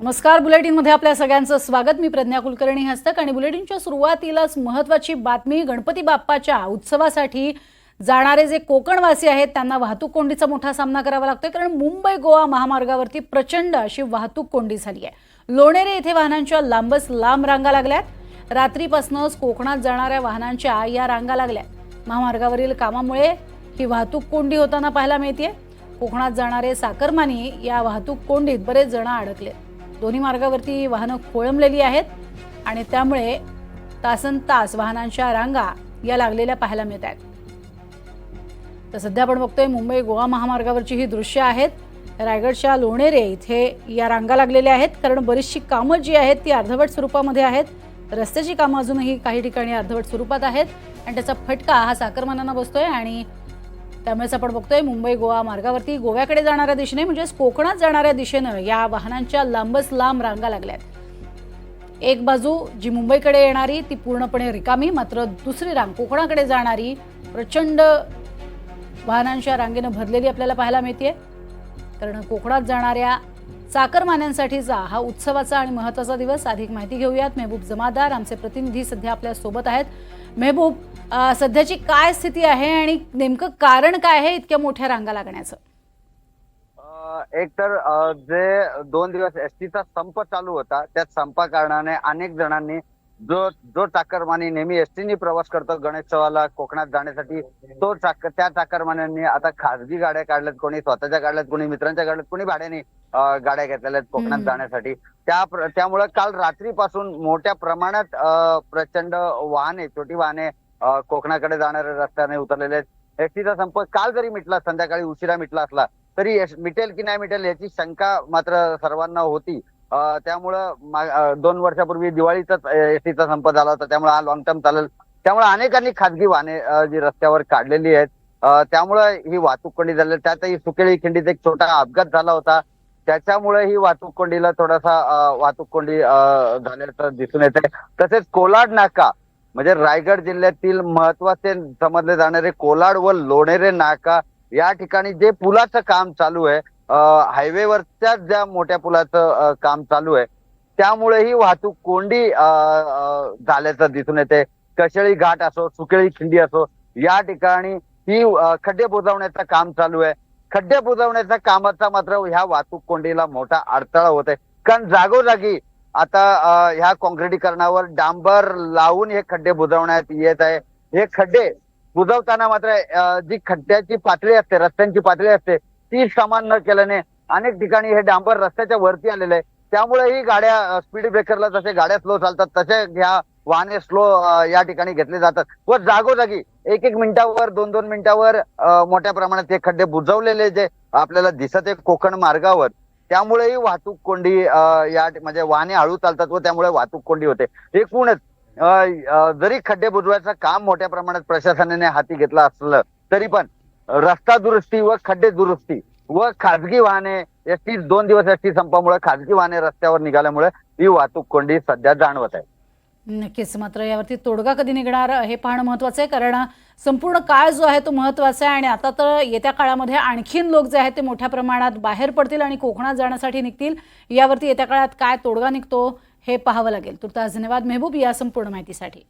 नमस्कार, बुलेटिनमध्ये आपल्या सगळ्यांचं स्वागत। मी प्रज्ञा कुलकर्णी हस्तक आणि बुलेटिनच्या सुरुवातीलाच महत्त्वाची बातमी। गणपती बाप्पाच्या उत्सवासाठी जाणारे जे कोकणवासी आहेत त्यांना वाहतूक कोंडीचा मोठा सामना करावा लागतोय, कारण मुंबई गोवा महामार्गावरती प्रचंड अशी वाहतूक कोंडी झाली आहे। लोणेरे येथे वाहनांच्या लांबच लांब रांगा लागल्यात। रात्रीपासूनच कोकणात जाणाऱ्या वाहनांच्या या रांगा लागल्यात। महामार्गावरील कामामुळे ही वाहतूक कोंडी होताना पाहायला मिळते। कोकणात जाणारे चाकरमानी या वाहतूक कोंडीत बरेच जण अडकले। दोन्ही मार्गावरती वाहनं खोळंबलेली आहेत आणि त्यामुळे तासनतास वाहनांच्या रांगा या लागलेल्या पाहायला मिळत आहेत। तर सध्या आपण बघतोय मुंबई गोवा महामार्गावरची ही दृश्य आहेत। रायगडच्या लोणेरे इथे या रांगा लागलेल्या आहेत, कारण बरीचशी कामं जी आहेत ती अर्धवट स्वरूपामध्ये आहेत। रस्त्याची कामं अजूनही काही ठिकाणी अर्धवट स्वरूपात आहेत आणि त्याचा फटका हा चाकरमानांना बसतोय आणि त्यामुळेच आपण बघतोय मुंबई गोवा मार्गावरती गोव्याकडे जाणाऱ्या दिशेने म्हणजे कोकणात जाणाऱ्या दिशेने या वाहनांच्या लांबच लांब रांगा लागल्यात। एक बाजू जी मुंबईकडे येणारी ती पूर्णपणे रिकामी, मात्र दुसरी रांग कोकणाकडे जाणारी प्रचंड वाहनांच्या रांगेने भरलेली आपल्याला पाहायला मिळते। कारण कोकणात जाणाऱ्या चाकरमान्यांसाठीचा हा उत्सवाचा आणि महत्त्वाचा दिवस। अधिक माहिती घेऊयात। मेहबूब जमादार आमचे प्रतिनिधी सध्या आपल्या सोबत आहेत। मेहबूब, सध्याची काय स्थिती आहे आणि नेमकं कारण काय आहे इतक्या मोठ्या रांगा लागण्याचं? एक तर जे 2 दिवस एसटीचा संप चालू होता, त्या संपा कारणाने अनेक जणांनी जो जो चाकरमानी नेहमी एसटीने प्रवास करतो गणेशोत्सवाला कोकणात जाण्यासाठी, त्या चाकरमान्यांनी आता खासगी गाड्या काढल्यात, कोणी स्वतःच्या काढल्यात, कोणी मित्रांच्या काढल्यात, कोणी भाड्याने गाड्या घेतलेल्या आहेत कोकणात जाण्यासाठी। त्यामुळे काल रात्रीपासून मोठ्या प्रमाणात प्रचंड वाहने, छोटी वाहने कोकणाकडे जाणाऱ्या रस्त्याने उतरलेले आहेत। एसटीचा संप काल जरी मिटला, संध्याकाळी उशिरा मिटला असला तरी मिटेल की नाही मिटेल याची शंका मात्र सर्वांना होती। त्यामुळं 2 वर्षापूर्वी दिवाळीचाच एसटीचा संप झाला होता, त्यामुळे हा लॉंग टर्म चालेल। त्यामुळे अनेकांनी खासगी वाहने जी रस्त्यावर काढलेली आहेत, त्यामुळे ही वाहतूक कोंडी झाली। त्यातही सुकेळी खिंडीत एक छोटा अपघात झाला होता, त्याच्यामुळे ही वाहतूक कोंडीला थोडासा वाहतूक कोंडी झाल्याचं दिसून येते। तसेच कोलाड नाका म्हणजे रायगड जिल्ह्यातील महत्वाचे समजले जाणारे कोलाड व लोणेरे नाका या ठिकाणी जे पुलाचं काम चालू आहे, हायवेवरच्या ज्या मोठ्या पुलाचं काम चालू आहे, त्यामुळे ही वाहतूक कोंडी झाल्याचं दिसून येते। कशेळी घाट असो, सुकेळी खिंडी असो, या ठिकाणी ही खड्डे बुजवण्याचं काम चालू आहे। खड्डे बुजवण्याच्या कामाचा मात्र ह्या वाहतूक कोंडीला मोठा अडथळा होत आहे, कारण जागोजागी आता ह्या काँक्रिटीकरणावर डांबर लावून हे खड्डे बुजवण्यात येत आहे। हे खड्डे बुजवताना मात्र जी खड्ड्याची पातळी असते, रस्त्यांची पातळी असते, ती समान न केल्याने अनेक ठिकाणी हे डांबर रस्त्याच्या वरती आलेले आहे। त्यामुळे ही गाड्या स्पीड ब्रेकरला जसे गाड्या स्लो चालतात तसे ह्या वाहने स्लो या ठिकाणी घेतले जातात व जागोजागी 1-1 मिनिटावर 2-2 मिनिटावर मोठ्या प्रमाणात हे खड्डे बुजवलेले जे आपल्याला दिसत आहे कोकण मार्गावर, त्यामुळेही वाहतूक कोंडी म्हणजे वाहने हळू चालतात व त्यामुळे वाहतूक कोंडी होते। एकूणच जरी खड्डे बुजवायचं काम मोठ्या प्रमाणात प्रशासनाने हाती घेतलं असलं तरी पण रस्ता दुरुस्ती व खड्डे दुरुस्ती व खाजगी वाहने, एसटी 2 दिवस एसटी संपामुळे खाजगी वाहने रस्त्यावर निघाल्यामुळे ही वाहतूक कोंडी सध्या जाणवत आहे। नक्कीच, मात्र यावरती तोडगा कधी निघणार हे पाहणं महत्त्वाचं आहे, कारण संपूर्ण काळ जो आहे तो महत्त्वाचा आहे। आणि आता तर येत्या काळामध्ये आणखीन लोक जे आहेत ते मोठ्या प्रमाणात बाहेर पडतील आणि कोकणात जाण्यासाठी निघतील। यावरती येत्या काळात काय तोडगा निघतो हे पाहावं लागेल। तुर्तास धन्यवाद मेहबूब या संपूर्ण माहितीसाठी।